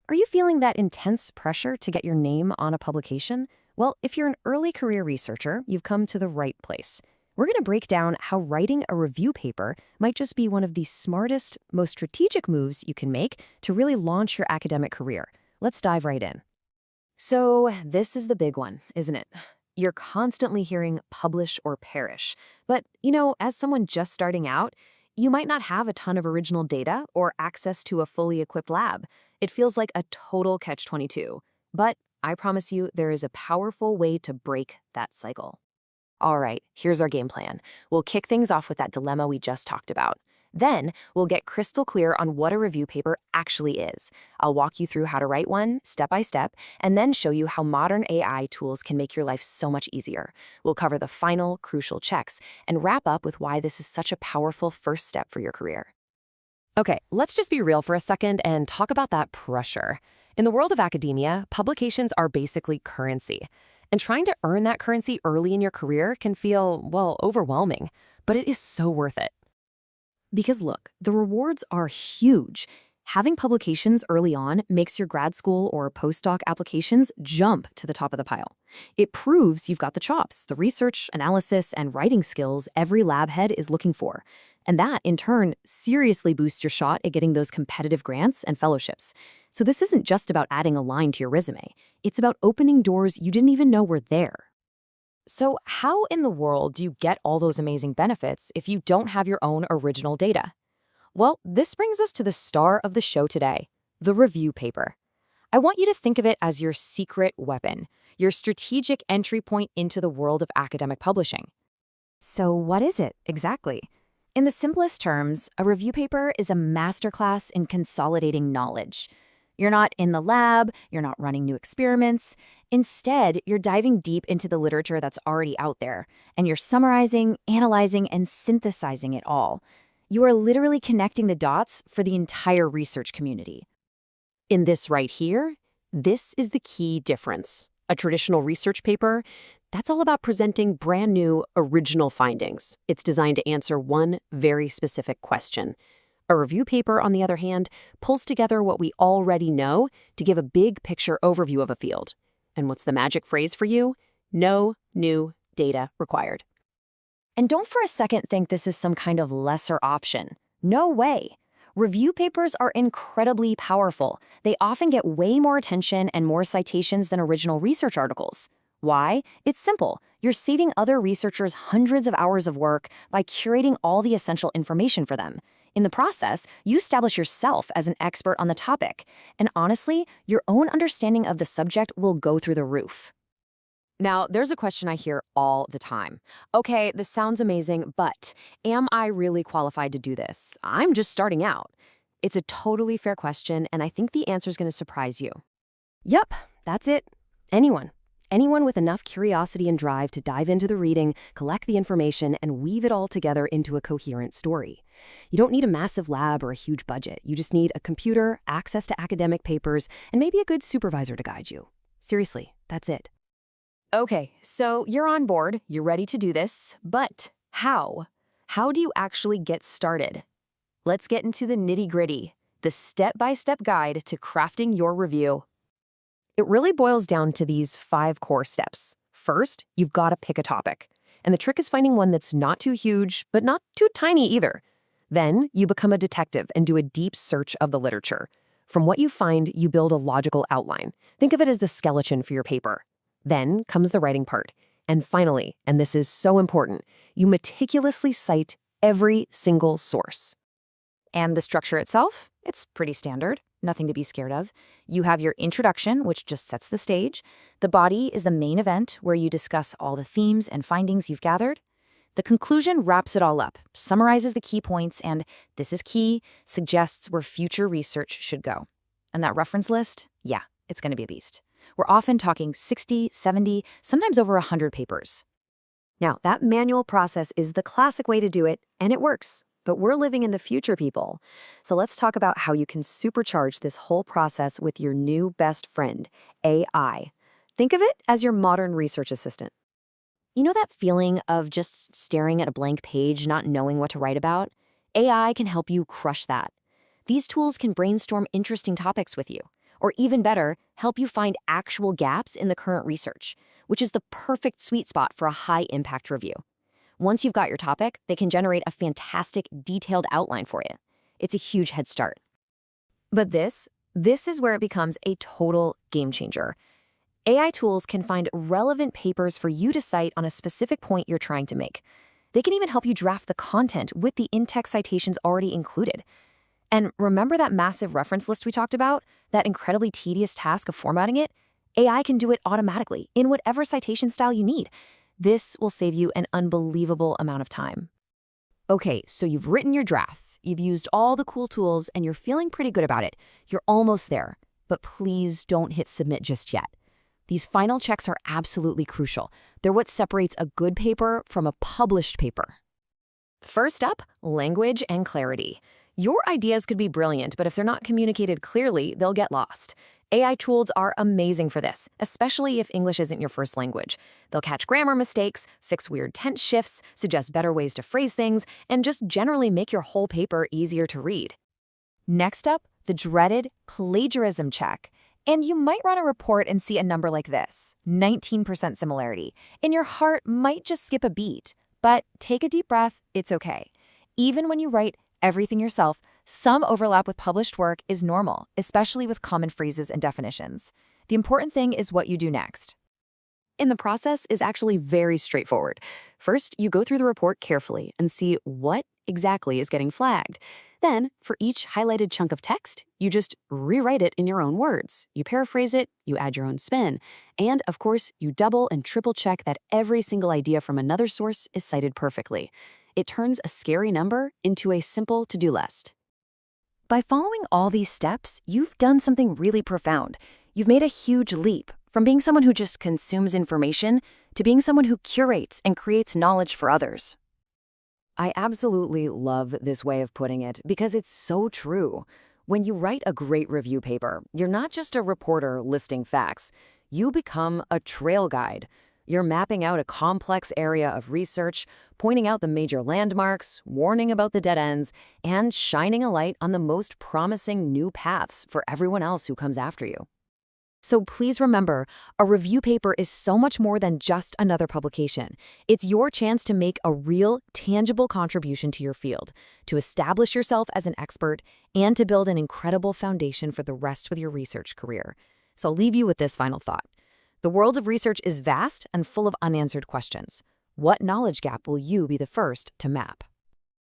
Are you feeling that intense pressure to get your name on a publication? Well, if you're an early career researcher, you've come to the right place. We're going to break down how writing a review paper might just be one of the smartest, most strategic moves you can make to really launch your academic career. Let's dive right in. So, this is the big one, isn't it? You're constantly hearing publish or perish. But, as someone just starting out, you might not have a ton of original data or access to a fully equipped lab. It feels like a total catch-22. But I promise you, there is a powerful way to break that cycle. All right, here's our game plan. We'll kick things off with that dilemma we just talked about. Then, we'll get crystal clear on what a review paper actually is. I'll walk you through how to write one, step by step, and then show you how modern AI tools can make your life so much easier. We'll cover the final, crucial checks, and wrap up with why this is such a powerful first step for your career. Okay, let's just be real for a second and talk about that pressure. In the world of academia, publications are basically currency. And trying to earn that currency early in your career can feel, well, overwhelming. But it is so worth it. Because look, the rewards are huge. Having publications early on makes your grad school or postdoc applications jump to the top of the pile. It proves you've got the chops, the research, analysis, and writing skills every lab head is looking for. And that, in turn, seriously boosts your shot at getting those competitive grants and fellowships. So this isn't just about adding a line to your resume. It's about opening doors you didn't even know were there. So how in the world do you get all those amazing benefits if you don't have your own original data? Well, this brings us to the star of the show today, the review paper. I want you to think of it as your secret weapon, your strategic entry point into the world of academic publishing. So what is it exactly? In the simplest terms, a review paper is a masterclass in consolidating knowledge. You're not in the lab, you're not running new experiments. Instead, you're diving deep into the literature that's already out there, and you're summarizing, analyzing, and synthesizing it all. You are literally connecting the dots for the entire research community. In this right here, this is the key difference. A traditional research paper, that's all about presenting brand new, original findings. It's designed to answer one very specific question. A review paper, on the other hand, pulls together what we already know to give a big picture overview of a field. And what's the magic phrase for you? No new data required. And don't for a second think this is some kind of lesser option. No way. Review papers are incredibly powerful. They often get way more attention and more citations than original research articles. Why? It's simple. You're saving other researchers hundreds of hours of work by curating all the essential information for them. In the process, you establish yourself as an expert on the topic. And honestly, your own understanding of the subject will go through the roof. Now, there's a question I hear all the time. Okay, this sounds amazing, but am I really qualified to do this? I'm just starting out. It's a totally fair question, and I think the answer is going to surprise you. Yep, that's it. Anyone. Anyone with enough curiosity and drive to dive into the reading, collect the information, and weave it all together into a coherent story. You don't need a massive lab or a huge budget. You just need a computer, access to academic papers, and maybe a good supervisor to guide you. Seriously, that's it. Okay, so you're on board, you're ready to do this, but how? How do you actually get started? Let's get into the nitty-gritty, the step-by-step guide to crafting your review. It really boils down to these 5 core steps. First, you've got to pick a topic. And the trick is finding one that's not too huge, but not too tiny either. Then, you become a detective and do a deep search of the literature. From what you find, you build a logical outline. Think of it as the skeleton for your paper. Then comes the writing part. And finally, and this is so important, you meticulously cite every single source. And the structure itself? It's pretty standard, nothing to be scared of. You have your introduction, which just sets the stage. The body is the main event, where you discuss all the themes and findings you've gathered. The conclusion wraps it all up, summarizes the key points, and, this is key, suggests where future research should go. And that reference list? Yeah, it's going to be a beast. We're often talking 60, 70, sometimes over 100 papers. Now, that manual process is the classic way to do it, and it works. But we're living in the future, people. So let's talk about how you can supercharge this whole process with your new best friend, AI. Think of it as your modern research assistant. You know that feeling of just staring at a blank page, not knowing what to write about? AI can help you crush that. These tools can brainstorm interesting topics with you, or even better, help you find actual gaps in the current research, which is the perfect sweet spot for a high-impact review. Once you've got your topic, they can generate a fantastic, detailed outline for you. It's a huge head start. But this is where it becomes a total game changer. AI tools can find relevant papers for you to cite on a specific point you're trying to make. They can even help you draft the content with the in-text citations already included. And remember that massive reference list we talked about? That incredibly tedious task of formatting it? AI can do it automatically in whatever citation style you need. This will save you an unbelievable amount of time. Okay, so you've written your draft, you've used all the cool tools, and you're feeling pretty good about it. You're almost there, but please don't hit submit just yet. These final checks are absolutely crucial. They're what separates a good paper from a published paper. First up, language and clarity. Your ideas could be brilliant, but if they're not communicated clearly, they'll get lost. AI tools are amazing for this, especially if English isn't your first language. They'll catch grammar mistakes, fix weird tense shifts, suggest better ways to phrase things, and just generally make your whole paper easier to read. Next up, the dreaded plagiarism check. And you might run a report and see a number like this, 19% similarity. And your heart might just skip a beat. But take a deep breath, it's okay. Even when you write everything yourself, some overlap with published work is normal, especially with common phrases and definitions. The important thing is what you do next. And the process is actually very straightforward. First, you go through the report carefully and see what exactly is getting flagged. Then, for each highlighted chunk of text, you just rewrite it in your own words. You paraphrase it, you add your own spin, and, of course, you double and triple check that every single idea from another source is cited perfectly. It turns a scary number into a simple to-do list. By following all these steps, you've done something really profound. You've made a huge leap from being someone who just consumes information to being someone who curates and creates knowledge for others. I absolutely love this way of putting it because it's so true. When you write a great review paper, you're not just a reporter listing facts. You become a trail guide. You're mapping out a complex area of research, pointing out the major landmarks, warning about the dead ends, and shining a light on the most promising new paths for everyone else who comes after you. So please remember, a review paper is so much more than just another publication. It's your chance to make a real, tangible contribution to your field, to establish yourself as an expert, and to build an incredible foundation for the rest of your research career. So I'll leave you with this final thought. The world of research is vast and full of unanswered questions. What knowledge gap will you be the first to map?